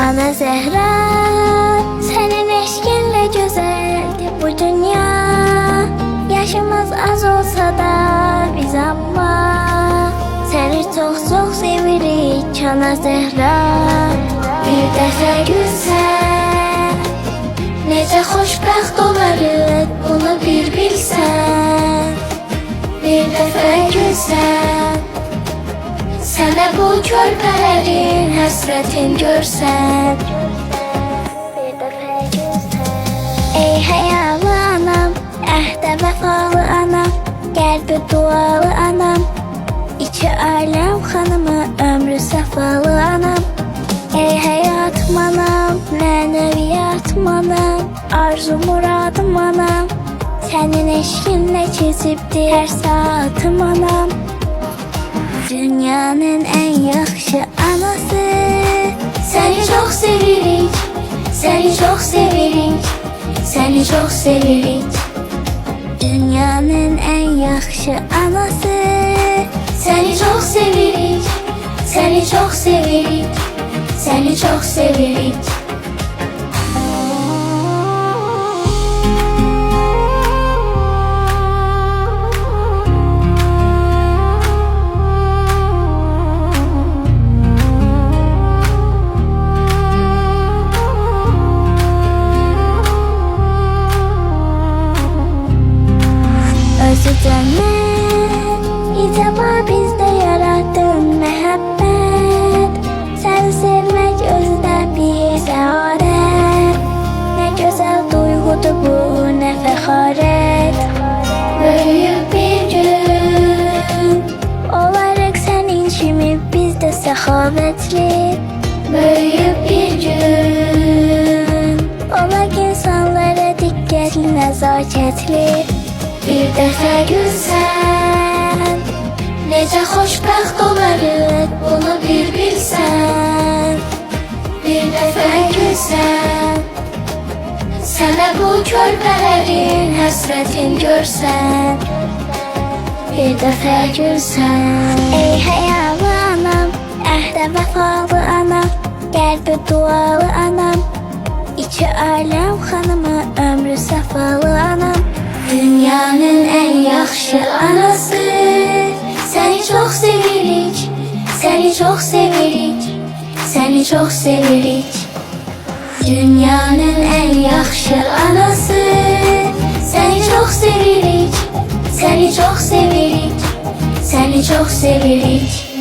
Ana Zehra, senin eşkinle güzeldi bu dünya. Yaşımız az olsa da biz amma seni çok çok sevirik Ana Zehra. Bir dəfə gülsən, necə xoşbəxt olarıq bunu bir bilsən. Bir dəfə gülsən, sənə bu körpələrin həsrətin görsən. Bir dəfə gülsən. Ey həyalı anam, əhdə vəfalı anam, qəlbi dualı anam, İki aləm xanımı, ömrü səfalı anam. Ey həyatım anam, mənəviyyatım anam, arzu muradım anam, sənin eşkinlə keçibdi hər saatım anam. Dünyanın en yaxşı anası, seni çok sevirik, seni çok sevirik, seni çok sevirik. Dünyanın en yaxşı anası, seni çok sevirik, seni çok sevirik, seni çok sevirik. Cennet, icaba bizde yarattın məhəbbət. Səni sevmək özdə bir səadət. Nə gözəl duyğudur bu, nə fəxarət. Böyük bir gün olarıq sənin kimi biz də səxavətli. Böyük bir gün olaq insanlara diqqətli, nəzakətli. Bir dəfə gülsən, necə xoşbəxt olarıq bunu bir bilsən. Bir dəfə gülsən, sənə bu körpələrin həsrətin görsən. Bir dəfə gülsən. Ey həyalı anam, əhdə vəfalı anam, qəlbi dualı anam, İki aləm xanımı, ömrü səfalı anam. Dünyanın en yaxşı anası, seni çok sevirik, seni çok sevirik, seni çok sevirik. Dünyanın en yaxşı anası, seni çok sevirik, seni çok sevirik, seni çok sevirik.